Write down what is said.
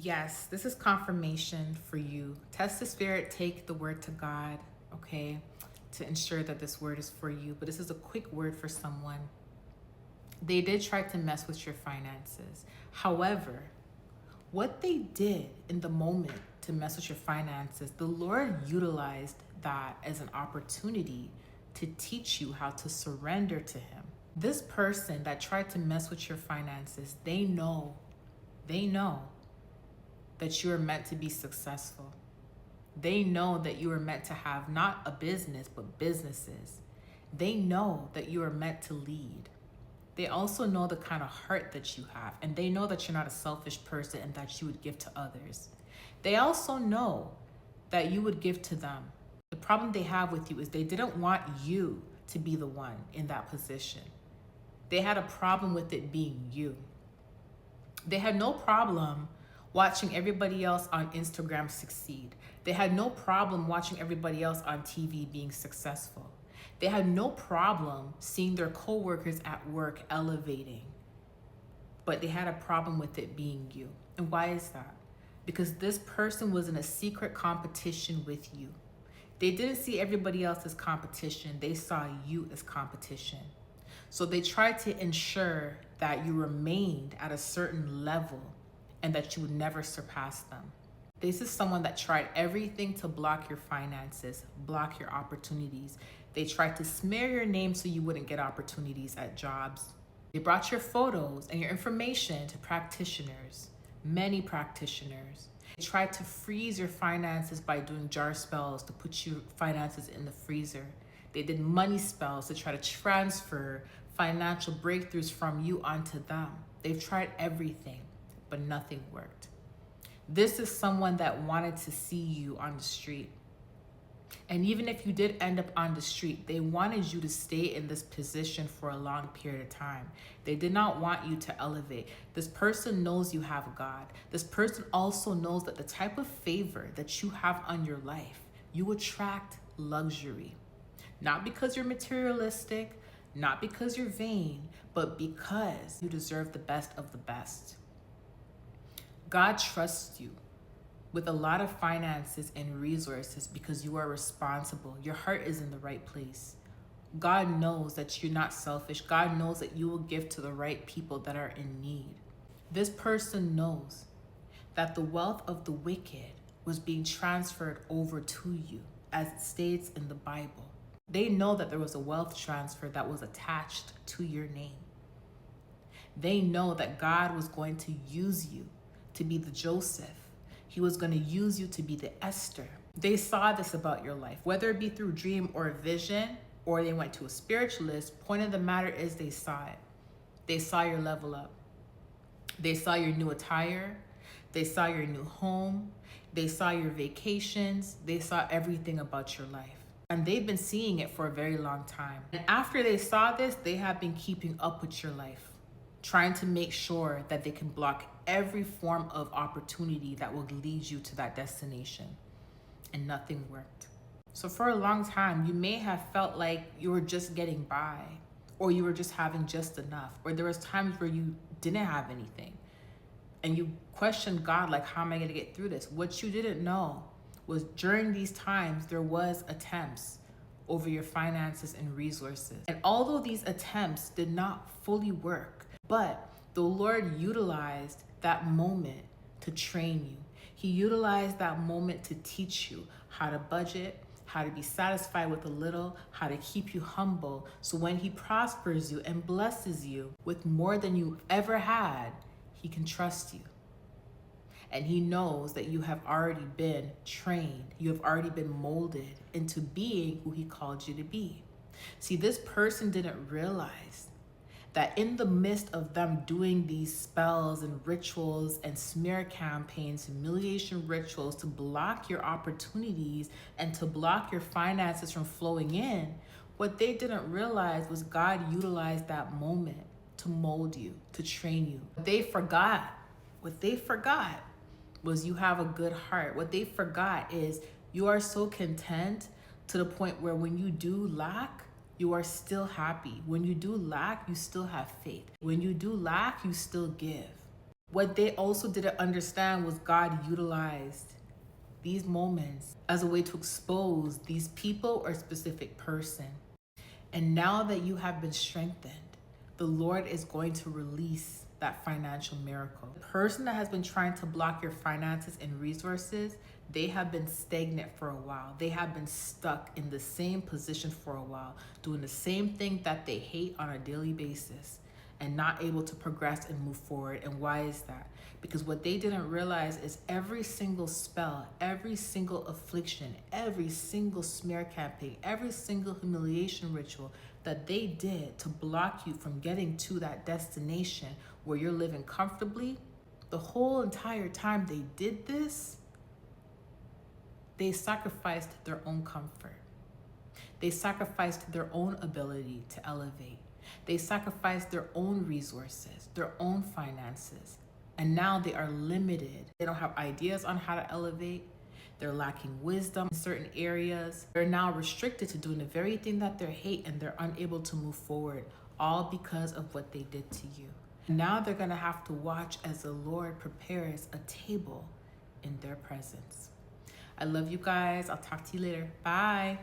Yes, this is confirmation for you. Test the spirit, take the word to God, okay, to ensure that this word is for you. But this is a quick word for someone. They did try to mess with your finances. However, what they did in the moment to mess with your finances, the Lord utilized that as an opportunity to teach you how to surrender to Him. This person that tried to mess with your finances, they know that you are meant to be successful. They know that you are meant to have not a business, but businesses. They know that you are meant to lead. They also know the kind of heart that you have, and they know that you're not a selfish person and that you would give to others. They also know that you would give to them. The problem they have with you is they didn't want you to be the one in that position. They had a problem with it being you. They had no problem watching everybody else on Instagram succeed. They had no problem watching everybody else on TV being successful. They had no problem seeing their coworkers at work elevating. But they had a problem with it being you. And why is that? Because this person was in a secret competition with you. They didn't see everybody else as competition. They saw you as competition. So they tried to ensure that you remained at a certain level and that you would never surpass them. This is someone that tried everything to block your finances, block your opportunities. They tried to smear your name so you wouldn't get opportunities at jobs. They brought your photos and your information to practitioners, many practitioners. They tried to freeze your finances by doing jar spells to put your finances in the freezer. They did money spells to try to transfer financial breakthroughs from you onto them. They've tried everything, but nothing worked. This is someone that wanted to see you on the street. And even if you did end up on the street, they wanted you to stay in this position for a long period of time. They did not want you to elevate. This person knows you have God. This person also knows that the type of favor that you have on your life, you attract luxury. Not because you're materialistic, not because you're vain, but because you deserve the best of the best. God trusts you with a lot of finances and resources because you are responsible. Your heart is in the right place. God knows that you're not selfish. God knows that you will give to the right people that are in need. This person knows that the wealth of the wicked was being transferred over to you, as it states in the Bible. They know that there was a wealth transfer that was attached to your name. They know that God was going to use you to be the Joseph. He was going to use you to be the Esther. They saw this about your life, whether it be through dream or vision, or they went to a spiritualist. Point of the matter is they saw it. They saw your level up. They saw your new attire. They saw your new home. They saw your vacations. They saw everything about your life. And they've been seeing it for a very long time. And after they saw this, they have been keeping up with your life, trying to make sure that they can block every form of opportunity that will lead you to that destination. And nothing worked. So for a long time, you may have felt like you were just getting by, or you were just having just enough, or there was times where you didn't have anything. And you questioned God, like, how am I going to get through this? What you didn't know was during these times, there was attempts over your finances and resources. And although these attempts did not fully work, but the Lord utilized that moment to train you. He utilized that moment to teach you how to budget, how to be satisfied with a little, how to keep you humble. So when He prospers you and blesses you with more than you ever had, He can trust you. And He knows that you have already been trained. You have already been molded into being who He called you to be. See, this person didn't realize that in the midst of them doing these spells and rituals and smear campaigns, humiliation rituals to block your opportunities and to block your finances from flowing in, what they didn't realize was God utilized that moment to mold you, to train you. What they forgot was you have a good heart. What they forgot is you are so content to the point where when you do lack, you are still happy. When you do lack, you still have faith. When you do lack, you still give. What they also didn't understand was God utilized these moments as a way to expose these people or specific person. And now that you have been strengthened, the Lord is going to release that financial miracle. The person that has been trying to block your finances and resources, they have been stagnant for a while. They have been stuck in the same position for a while, doing the same thing that they hate on a daily basis and not able to progress and move forward. And why is that? Because what they didn't realize is every single spell, every single affliction, every single smear campaign, every single humiliation ritual that they did to block you from getting to that destination where you're living comfortably, the whole entire time they did this, they sacrificed their own comfort. They sacrificed their own ability to elevate. They sacrificed their own resources, their own finances, and now they are limited. They don't have ideas on how to elevate. They're lacking wisdom in certain areas. They're now restricted to doing the very thing that they hate, and they're unable to move forward, all because of what they did to you. Now they're gonna have to watch as the Lord prepares a table in their presence. I love you guys. I'll talk to you later. Bye.